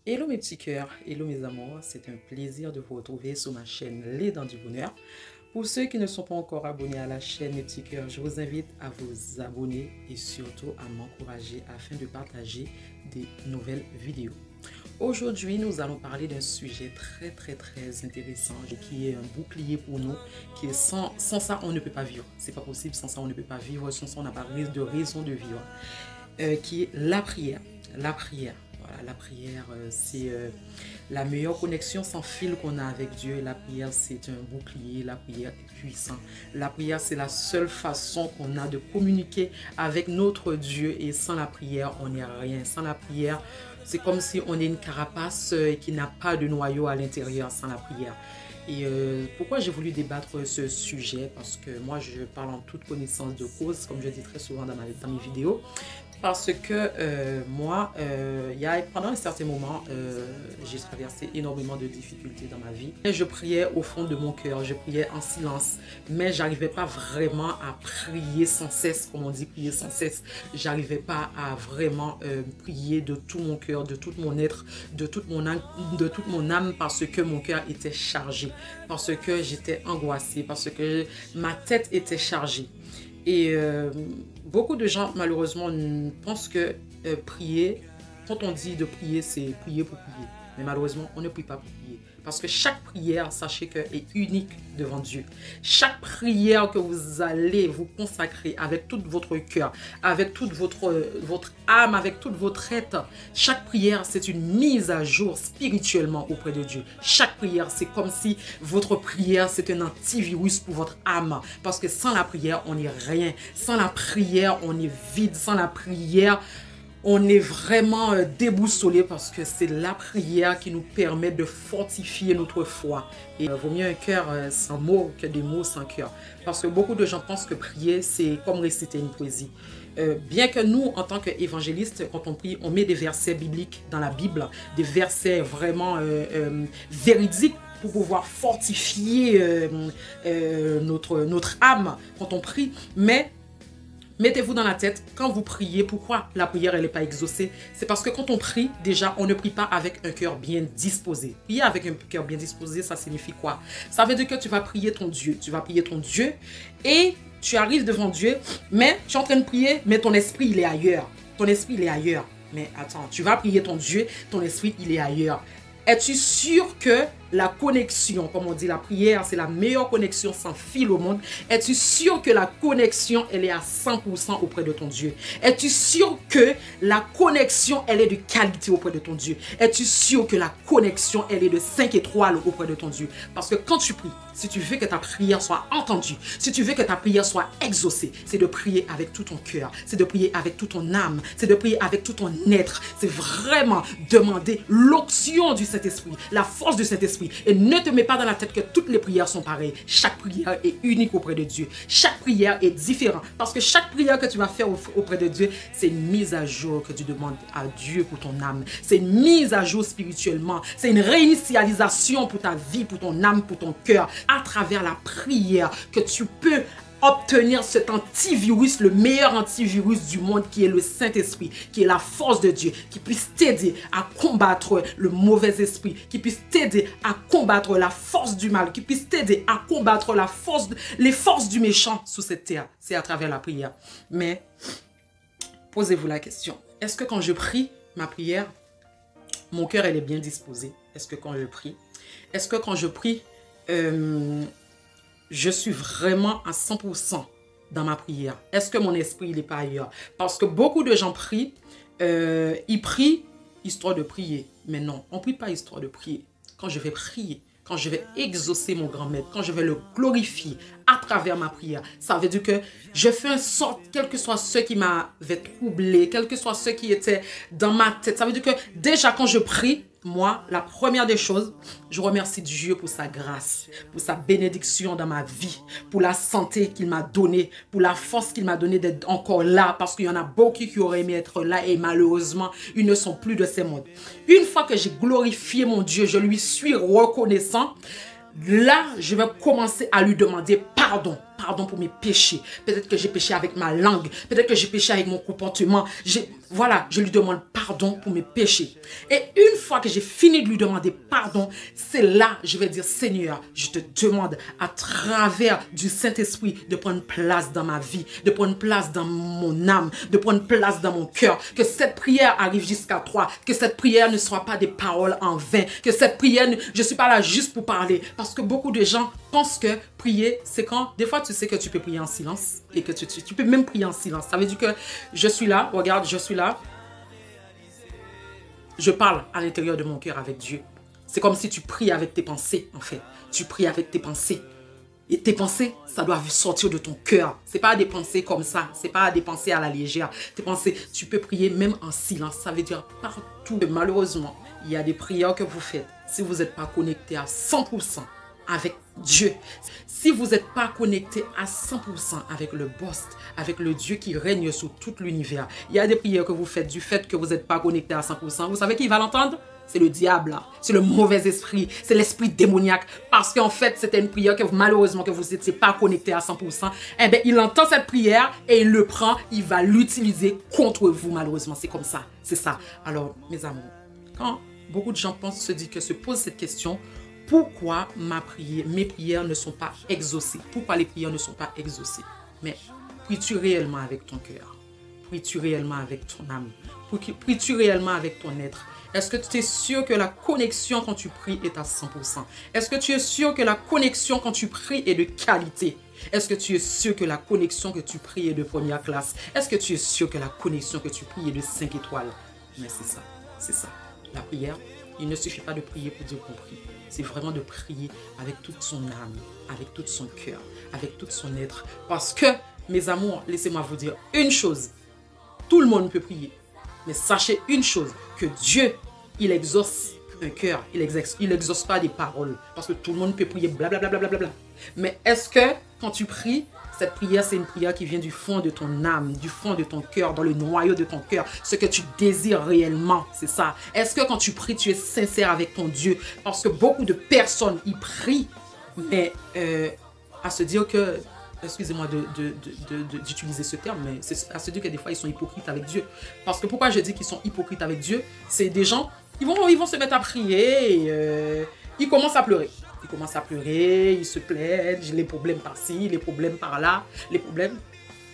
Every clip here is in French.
Hello mes petits cœurs, hello mes amours, c'est un plaisir de vous retrouver sur ma chaîne Les Dents du Bonheur. Pour ceux qui ne sont pas encore abonnés à la chaîne mes petits cœurs, je vous invite à vous abonner et surtout à m'encourager afin de partager des nouvelles vidéos. Aujourd'hui, nous allons parler d'un sujet très intéressant qui est un bouclier pour nous, qui est sans ça on ne peut pas vivre. C'est pas possible, sans ça on ne peut pas vivre, sans ça on n'a pas de raison de vivre. Qui est la prière. La prière. Voilà, la prière, c'est la meilleure connexion sans fil qu'on a avec Dieu. La prière, c'est un bouclier. La prière est puissante. La prière, c'est la seule façon qu'on a de communiquer avec notre Dieu. Et sans la prière, on n'est rien. Sans la prière, c'est comme si on est une carapace qui n'a pas de noyau à l'intérieur sans la prière. Et pourquoi j'ai voulu débattre ce sujet? Parce que moi, je parle en toute connaissance de cause, comme je dis très souvent dans mes vidéos. Parce que moi, pendant un certain moment, j'ai traversé énormément de difficultés dans ma vie. Et je priais au fond de mon cœur, je priais en silence, mais j'arrivais pas vraiment à prier sans cesse, comme on dit, prier sans cesse. J'arrivais pas à vraiment prier de tout mon cœur, de tout mon être, de toute mon âme, parce que mon cœur était chargé, parce que j'étais angoissée, parce que ma tête était chargée. Et beaucoup de gens, malheureusement, pensent que prier, quand on dit de prier, c'est prier pour prier. Mais malheureusement, on ne prie pas pour prier. Parce que chaque prière, sachez que, est unique devant Dieu. Chaque prière que vous allez vous consacrer avec tout votre cœur, avec toute votre âme, avec toute votre être, chaque prière, c'est une mise à jour spirituellement auprès de Dieu. Chaque prière, c'est comme si votre prière, c'est un antivirus pour votre âme. Parce que sans la prière, on n'est rien. Sans la prière, on est vide. Sans la prière, on est vraiment déboussolé, parce que c'est la prière qui nous permet de fortifier notre foi. Et vaut mieux un cœur sans mots que des mots sans cœur. Parce que beaucoup de gens pensent que prier, c'est comme réciter une poésie. Bien que nous, en tant qu'évangélistes, quand on prie, on met des versets bibliques dans la Bible, des versets vraiment véridiques, pour pouvoir fortifier notre âme quand on prie. Mais mettez-vous dans la tête, quand vous priez, pourquoi la prière elle n'est pas exaucée? C'est parce que quand on prie, déjà, on ne prie pas avec un cœur bien disposé. Prier avec un cœur bien disposé, ça signifie quoi? Ça veut dire que tu vas prier ton Dieu. Tu vas prier ton Dieu et tu arrives devant Dieu, mais tu es en train de prier, mais ton esprit, il est ailleurs. Ton esprit, il est ailleurs. Mais attends, tu vas prier ton Dieu, ton esprit, il est ailleurs. Es-tu sûr que la connexion, comme on dit, la prière, c'est la meilleure connexion sans fil au monde? Es-tu sûr que la connexion, elle est à 100% auprès de ton Dieu? Es-tu sûr que la connexion, elle est de qualité auprès de ton Dieu? Es-tu sûr que la connexion, elle est de 5 étoiles auprès de ton Dieu? Parce que quand tu pries, si tu veux que ta prière soit entendue, si tu veux que ta prière soit exaucée, c'est de prier avec tout ton cœur, c'est de prier avec toute ton âme, c'est de prier avec tout ton être. C'est vraiment demander l'onction du Saint-Esprit, la force du Saint-Esprit. Et ne te mets pas dans la tête que toutes les prières sont pareilles. Chaque prière est unique auprès de Dieu. Chaque prière est différente. Parce que chaque prière que tu vas faire auprès de Dieu, c'est une mise à jour que tu demandes à Dieu pour ton âme. C'est une mise à jour spirituellement. C'est une réinitialisation pour ta vie, pour ton âme, pour ton cœur. À travers la prière que tu peux obtenir cet antivirus, le meilleur antivirus du monde, qui est le Saint-Esprit, qui est la force de Dieu, qui puisse t'aider à combattre le mauvais esprit, qui puisse t'aider à combattre la force du mal, qui puisse t'aider à combattre les forces du méchant sous cette terre. C'est à travers la prière. Mais posez-vous la question, est-ce que quand je prie ma prière, mon cœur elle est bien disposé? Est-ce que quand je prie, je suis vraiment à 100% dans ma prière? Est-ce que mon esprit n'est pas ailleurs? Parce que beaucoup de gens prient, ils prient histoire de prier. Mais non, on ne prie pas histoire de prier. Quand je vais prier, quand je vais exaucer mon grand maître, quand je vais le glorifier à travers ma prière, ça veut dire que je fais en sorte, quel que soit ce qui m'avait troublé, quel que soit ce qui était dans ma tête, ça veut dire que déjà quand je prie, moi, la première des choses, je remercie Dieu pour sa grâce, pour sa bénédiction dans ma vie, pour la santé qu'il m'a donnée, pour la force qu'il m'a donnée d'être encore là, parce qu'il y en a beaucoup qui auraient aimé être là et malheureusement, ils ne sont plus de ces mondes. Une fois que j'ai glorifié mon Dieu, je lui suis reconnaissant, là, je vais commencer à lui demander pardon. Pardon pour mes péchés. Peut-être que j'ai péché avec ma langue. Peut-être que j'ai péché avec mon comportement. Voilà, je lui demande pardon. pardon pour mes péchés. Et une fois que j'ai fini de lui demander pardon, c'est là je vais dire, Seigneur, je te demande à travers du Saint-Esprit de prendre place dans ma vie, de prendre place dans mon âme, de prendre place dans mon cœur, que cette prière arrive jusqu'à toi, que cette prière ne soit pas des paroles en vain, que cette prière, je ne suis pas là juste pour parler, parce que beaucoup de gens pensent que prier, c'est quand, des fois tu sais que tu peux prier en silence, et que tu peux même prier en silence. Ça veut dire que je suis là, regarde, je suis là, je parle à l'intérieur de mon cœur avec Dieu. C'est comme si tu pries avec tes pensées, en fait. Tu pries avec tes pensées. Et tes pensées, ça doit sortir de ton cœur. Ce n'est pas des pensées comme ça. Ce n'est pas des pensées à la légère. Tes pensées, tu peux prier même en silence. Ça veut dire partout. Malheureusement, il y a des prières que vous faites. Si vous n'êtes pas connecté à 100% avec Dieu, si vous n'êtes pas connecté à 100% avec le boss, avec le Dieu qui règne sur tout l'univers, il y a des prières que vous faites du fait que vous n'êtes pas connecté à 100%. Vous savez qui va l'entendre? C'est le diable, c'est le mauvais esprit, c'est l'esprit démoniaque. Parce qu'en fait, c'était une prière que malheureusement que vous n'étiez pas connecté à 100%. Eh bien, il entend cette prière et il le prend, il va l'utiliser contre vous malheureusement. C'est comme ça, c'est ça. Alors, mes amours, quand beaucoup de gens se disent que se posent cette question, pourquoi mes prières ne sont pas exaucées? Pourquoi les prières ne sont pas exaucées? Mais pries-tu réellement avec ton cœur? Pries-tu réellement avec ton âme? Pries-tu réellement avec ton être? Est-ce que tu es sûr que la connexion quand tu pries est à 100%? Est-ce que tu es sûr que la connexion quand tu pries est de qualité? Est-ce que tu es sûr que la connexion que tu pries est de première classe? Est-ce que tu es sûr que la connexion que tu pries est de 5 étoiles? Mais c'est ça, c'est ça. La prière, il ne suffit pas de prier pour dire qu'on prie. C'est vraiment de prier avec toute son âme, avec tout son cœur, avec tout son être. Parce que, mes amours, laissez-moi vous dire une chose. Tout le monde peut prier. Mais sachez une chose, que Dieu, il exauce un cœur. Il exauce pas des paroles. Parce que tout le monde peut prier blablabla. Bla, bla, bla, bla. Mais est-ce que, quand tu pries, cette prière, c'est une prière qui vient du fond de ton âme, du fond de ton cœur, dans le noyau de ton cœur, ce que tu désires réellement, c'est ça. Est-ce que quand tu pries, tu es sincère avec ton Dieu? Parce que beaucoup de personnes, ils prient, mais à se dire que, excusez-moi d'utiliser ce terme, mais c'est à se dire que des fois, ils sont hypocrites avec Dieu. Parce que pourquoi je dis qu'ils sont hypocrites avec Dieu? C'est des gens, ils vont se mettre à prier et ils commencent à pleurer. Ils commencent à pleurer, ils se plaignent, les problèmes par-ci, les problèmes par-là, les problèmes.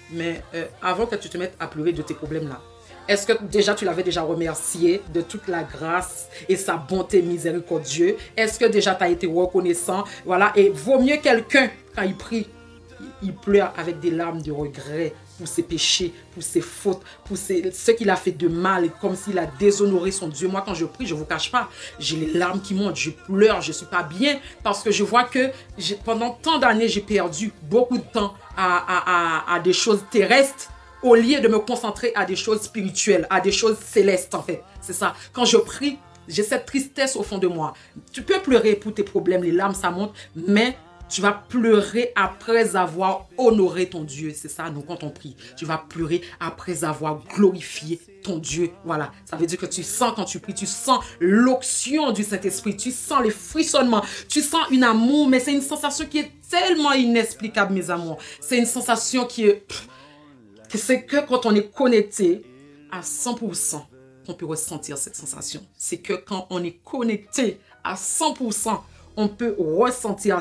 Mais avant que tu te mettes à pleurer de tes problèmes-là, est-ce que déjà tu l'avais déjà remercié de toute la grâce et sa bonté miséricordieuse? Est-ce que déjà tu as été reconnaissant? Voilà, et vaut mieux quelqu'un, quand il prie, il pleure avec des larmes de regret pour ses péchés, pour ses fautes, pour ce qu'il a fait de mal, comme s'il a déshonoré son Dieu. Moi, quand je prie, je ne vous cache pas, j'ai les larmes qui montent, je pleure, je ne suis pas bien, parce que je vois que pendant tant d'années, j'ai perdu beaucoup de temps à des choses terrestres, au lieu de me concentrer à des choses spirituelles, à des choses célestes, en fait. C'est ça. Quand je prie, j'ai cette tristesse au fond de moi. Tu peux pleurer pour tes problèmes, les larmes, ça monte, mais tu vas pleurer après avoir honoré ton Dieu. C'est ça, nous, quand on prie. Tu vas pleurer après avoir glorifié ton Dieu. Voilà. Ça veut dire que tu sens, quand tu pries, tu sens l'onction du Saint-Esprit. Tu sens les frissonnements. Tu sens une amour, mais c'est une sensation qui est tellement inexplicable, mes amours. C'est une sensation qui est... C'est que quand on est connecté à 100%, on peut ressentir cette sensation. C'est que quand on est connecté à 100%, on peut ressentir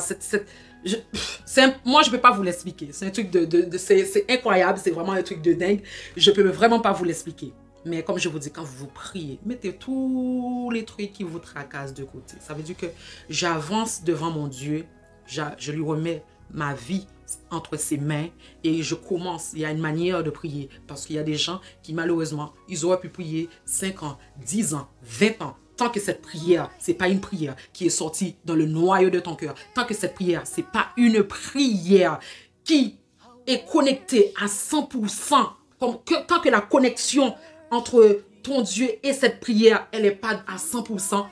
moi, je ne peux pas vous l'expliquer. C'est un truc c'est incroyable, c'est vraiment un truc de dingue. Je ne peux vraiment pas vous l'expliquer. Mais comme je vous dis, quand vous priez, mettez tous les trucs qui vous tracassent de côté. Ça veut dire que j'avance devant mon Dieu, je lui remets ma vie entre ses mains et je commence. Il y a une manière de prier parce qu'il y a des gens qui malheureusement, ils auraient pu prier 5 ans, 10 ans, 20 ans. Tant que cette prière, ce n'est pas une prière qui est sortie dans le noyau de ton cœur, tant que cette prière, ce n'est pas une prière qui est connectée à 100%, tant que la connexion entre ton Dieu et cette prière, elle n'est pas à 100%,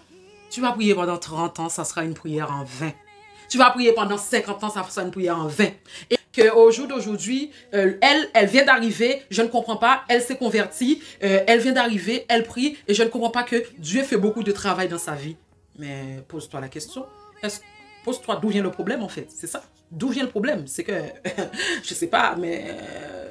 tu vas prier pendant 30 ans, ça sera une prière en vain. Tu vas prier pendant 50 ans, ça sera une prière en vain. Et qu'au jour d'aujourd'hui, elle vient d'arriver, je ne comprends pas, elle s'est convertie, elle vient d'arriver, elle prie, et je ne comprends pas que Dieu fait beaucoup de travail dans sa vie. Mais pose-toi la question, pose-toi d'où vient le problème en fait, c'est ça. D'où vient le problème? C'est que, je ne sais pas, mais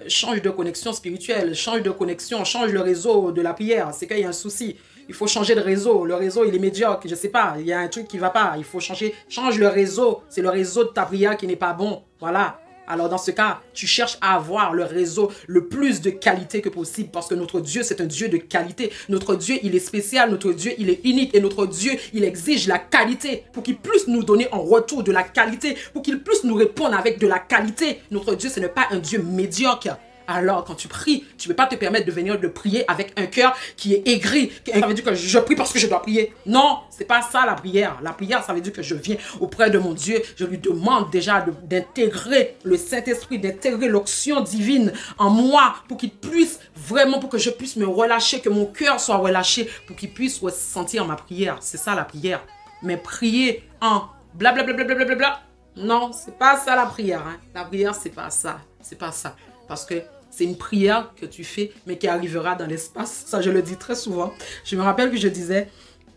change de connexion spirituelle, change de connexion, change le réseau de la prière. C'est qu'il y a un souci. Il faut changer de réseau. Le réseau, il est médiocre. Je ne sais pas. Il y a un truc qui ne va pas. Il faut changer. Change le réseau. C'est le réseau de ta prière qui n'est pas bon. Voilà. Alors, dans ce cas, tu cherches à avoir le réseau le plus de qualité que possible parce que notre Dieu, c'est un Dieu de qualité. Notre Dieu, il est spécial. Notre Dieu, il est unique. Et notre Dieu, il exige la qualité pour qu'il puisse nous donner en retour de la qualité, pour qu'il puisse nous répondre avec de la qualité. Notre Dieu, ce n'est pas un Dieu médiocre. Alors, quand tu pries, tu ne peux pas te permettre de venir de prier avec un cœur qui est aigri. Ça veut dire que je prie parce que je dois prier. Non, ce n'est pas ça la prière. La prière, ça veut dire que je viens auprès de mon Dieu. Je lui demande déjà d'intégrer le Saint-Esprit, d'intégrer l'onction divine en moi pour qu'il puisse vraiment, pour que je puisse me relâcher, que mon cœur soit relâché, pour qu'il puisse ressentir ma prière. C'est ça la prière. Mais prier en blablabla, non, c'est pas ça la prière. Hein. La prière, c'est pas ça. C'est pas ça. Parce que c'est une prière que tu fais, mais qui arrivera dans l'espace. Ça, je le dis très souvent. Je me rappelle que je disais,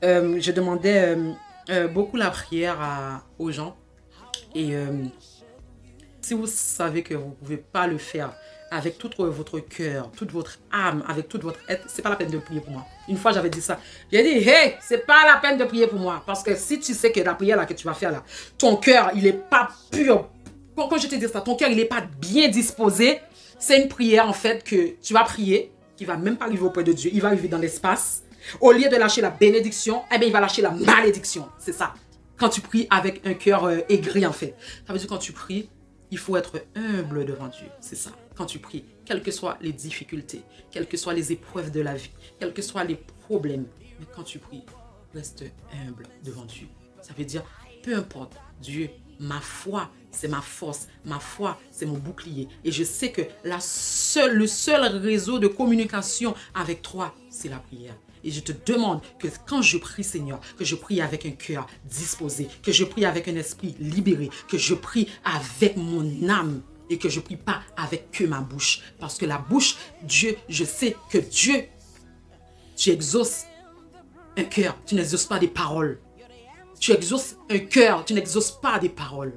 je demandais beaucoup la prière aux gens. Et si vous savez que vous ne pouvez pas le faire avec tout votre cœur, toute votre âme, avec toute votre être, c'est pas la peine de prier pour moi. Une fois, j'avais dit ça. J'ai dit, hey, c'est pas la peine de prier pour moi. Parce que si tu sais que la prière là, que tu vas faire là, ton cœur, il n'est pas pur. Quand je te dis ça, ton cœur, il n'est pas bien disposé. C'est une prière, en fait, que tu vas prier, qui ne va même pas arriver auprès de Dieu. Il va arriver dans l'espace. Au lieu de lâcher la bénédiction, eh bien, il va lâcher la malédiction. C'est ça. Quand tu pries avec un cœur aigri, en fait. Ça veut dire que quand tu pries, il faut être humble devant Dieu. C'est ça. Quand tu pries, quelles que soient les difficultés, quelles que soient les épreuves de la vie, quels que soient les problèmes, mais quand tu pries, reste humble devant Dieu. Ça veut dire, peu importe, Dieu, ma foi, c'est ma force. Ma foi, c'est mon bouclier. Et je sais que le seul réseau de communication avec toi, c'est la prière. Et je te demande que quand je prie, Seigneur, que je prie avec un cœur disposé, que je prie avec un esprit libéré, que je prie avec mon âme et que je prie pas avec que ma bouche. Parce que la bouche, Dieu, je sais que Dieu, tu exauces un cœur, tu n'exauces pas des paroles. Tu exauces un cœur, tu n'exauces pas des paroles.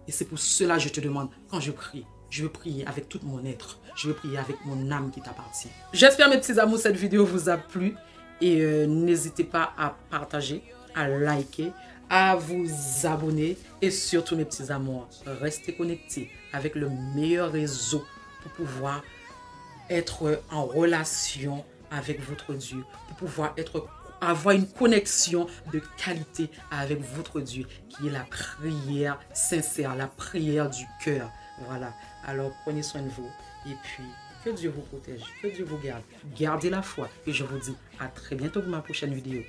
Et c'est pour cela que je te demande, quand je prie, je veux prier avec tout mon être. Je veux prier avec mon âme qui t'appartient. J'espère, mes petits amours, cette vidéo vous a plu. Et n'hésitez pas à partager, à liker, à vous abonner. Et surtout, mes petits amours, restez connectés avec le meilleur réseau pour pouvoir être en relation avec votre Dieu. Pour pouvoir avoir une connexion de qualité avec votre Dieu, qui est la prière sincère, la prière du cœur. Voilà. Alors, prenez soin de vous. Et puis, que Dieu vous protège, que Dieu vous garde. Gardez la foi. Et je vous dis à très bientôt pour ma prochaine vidéo.